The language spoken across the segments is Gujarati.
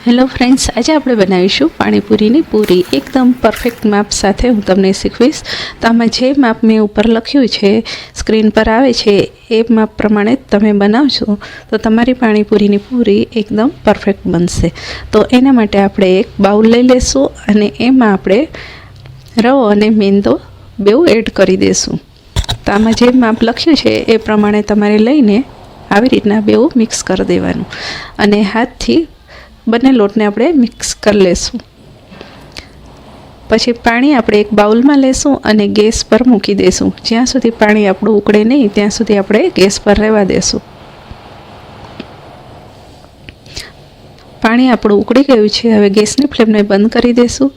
હેલો ફ્રેન્ડ્સ, આજે આપણે બનાવીશું પાણીપુરીની પૂરી એકદમ પરફેક્ટ માપ સાથે હું તમને શીખવીશ. તો આમાં જે માપ મેં ઉપર લખ્યું છે, સ્ક્રીન પર આવે છે, એ માપ પ્રમાણે તમે બનાવશો તો તમારી પાણીપુરીની પૂરી એકદમ પરફેક્ટ બનશે. તો એના માટે આપણે એક બાઉલ લઈ લઈશું અને એમાં આપણે રવો અને મેંદો બેઉ એડ કરી દઈશું. તો આમાં જે માપ લખ્યું છે એ પ્રમાણે તમારે લઈને આવી રીતના બેઉ મિક્સ કરી દેવાનું અને હાથથી બંને લોટને આપણે મિક્સ કરી લેશું. પછી પાણી આપણે એક બાઉલમાં લેશું અને ગેસ પર મૂકી દઈશું. જ્યાં સુધી પાણી આપણું ઉકળે નહીં ત્યાં સુધી આપણે ગેસ પર રહેવા દેશું. પાણી આપણું ઉકળી ગયું છે. હવે ગેસની ફ્લેમને બંધ કરી દઈશું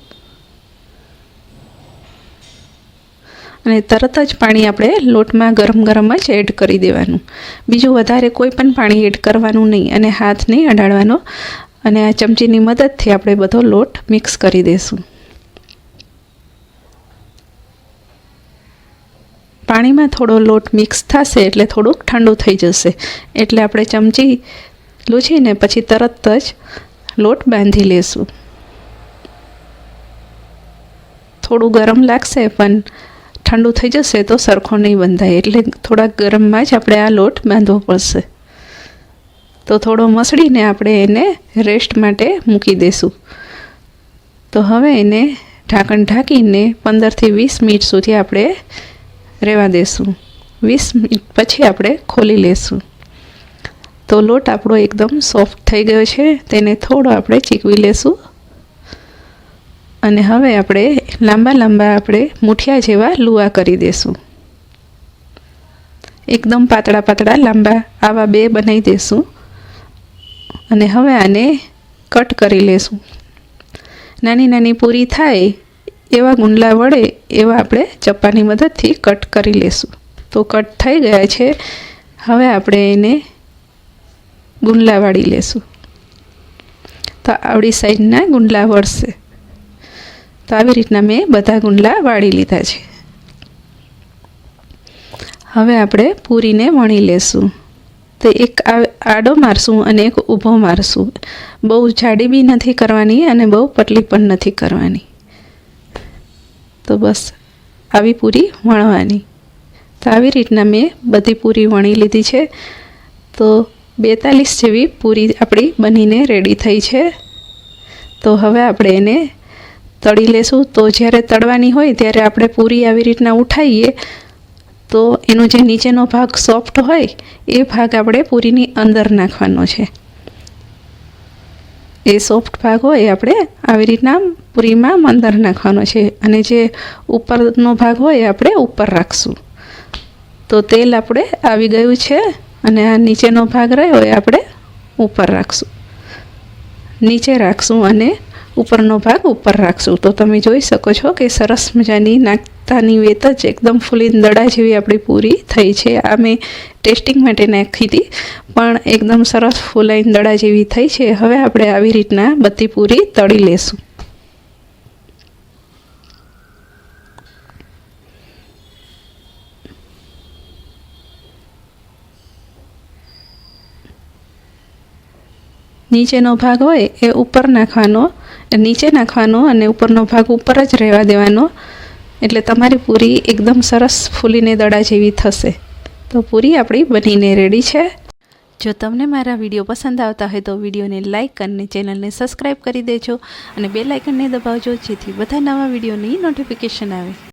અને તરત જ પાણી આપણે લોટમાં ગરમ જ એડ કરી દેવાનું. બીજું વધારે કોઈ પણ પાણી એડ કરવાનું નહીં અને હાથ નહીં અડાડવાનો. અને આ ચમચીની મદદથી આપણે બધો લોટ મિક્સ કરી દઈશું. પાણીમાં થોડો લોટ મિક્સ થશે એટલે થોડુંક ઠંડુ થઈ જશે, એટલે આપણે ચમચી લૂછીને પછી તરત જ લોટ બાંધી લેશું. થોડું ગરમ લાગશે પણ ઠંડુ થઈ જશે તો સરખો નહીં બંધાય, એટલે થોડાક ગરમમાં જ આપણે આ લોટ બાંધવો પડશે. તો થોડો મસળીને આપણે એને રેસ્ટ માટે મૂકી દઈશું. તો હવે એને ઢાંકણ ઢાંકીને 15થી 20 મિનિટ સુધી આપણે રહેવા દઈશું. 20 મિનિટ પછી આપણે ખોલી લઈશું. તો લોટ આપણો એકદમ સોફ્ટ થઈ ગયો છે. તેને થોડો આપણે ચીકવી લઈશું અને હવે આપણે લાંબા આપણે મૂઠિયા જેવા લુવા કરી દઈશું. એકદમ પાતળા લાંબા આવા બે બનાવી દઈશું અને હવે આને કટ કરી લેશું. નાની પૂરી થાય એવા ગુંડલા વડે એવા આપણે ચપ્પાની મદદથી કટ કરી લેશું. તો કટ થઈ ગયા છે. હવે આપણે એને ગુંડલા વાળી લેશું. તો આવડી સાઈડના ગુંડલા વળશે. તો આવી રીતના મેં બધા ગુંડલા વાળી લીધા છે. હવે આપણે પૂરીને વણી લેશું. તો એક આડો મારશું અને એક ઊભો મારશું. બહુ જાડી બી નથી કરવાની અને બહુ પતલી પણ નથી કરવાની. તો બસ આવી પૂરી વણવાની. તો આવી રીતના મેં બધી પૂરી વણી લીધી છે. તો 42 જેવી પૂરી આપણી બનીને રેડી થઈ છે. તો હવે આપણે એને તળી લેશું. તો જ્યારે તળવાની હોય ત્યારે આપણે પૂરી આવી રીતના ઉઠાવીએ તો એનો જે નીચેનો ભાગ સોફ્ટ હોય એ ભાગ આપણે પૂરીની અંદર નાખવાનો છે. એ સોફ્ટ ભાગ હોય આપણે આવી રીતના પૂરીમાં અંદર નાખવાનો છે અને જે ઉપરનો ભાગ હોય એ આપણે ઉપર રાખશું. તો તેલ આપણે આવી ગયું છે અને આ નીચેનો ભાગ રહ્યો એ આપણે ઉપર રાખશું. નીચે રાખશું અને ઉપરનો ભાગ ઉપર રાખશું. તો તમે જોઈ શકો છો કે સરસ મજાની નાખતાની વેત જ એકદમ ફૂલીને દડા જેવી આપણી પૂરી થઈ છે. આ મેં ટેસ્ટિંગ માટે નાખી હતી પણ એકદમ સરસ ફૂલાઈને દડા જેવી થઈ છે. હવે આપણે આવી રીતના બધી પૂરી તળી લેશું. નીચેનો ભાગ હોય એ ઉપર નાખવાનો, નીચે નાખવાનો અને ઉપરનો ભાગ ઉપર જ રહેવા દેવાનો. એટલે તમારી પૂરી એકદમ સરસ ફૂલીને દડા જેવી થશે. તો પૂરી આપણી બનીને રેડી છે. જો તમને મારા વિડીયો પસંદ આવતા હોય તો વિડીયોને લાઇક અને ચેનલને સબસ્ક્રાઈબ કરી દેજો અને બેલ આઇકનને દબાવજો જેથી બધા નવા વિડીયોની નોટિફિકેશન આવે.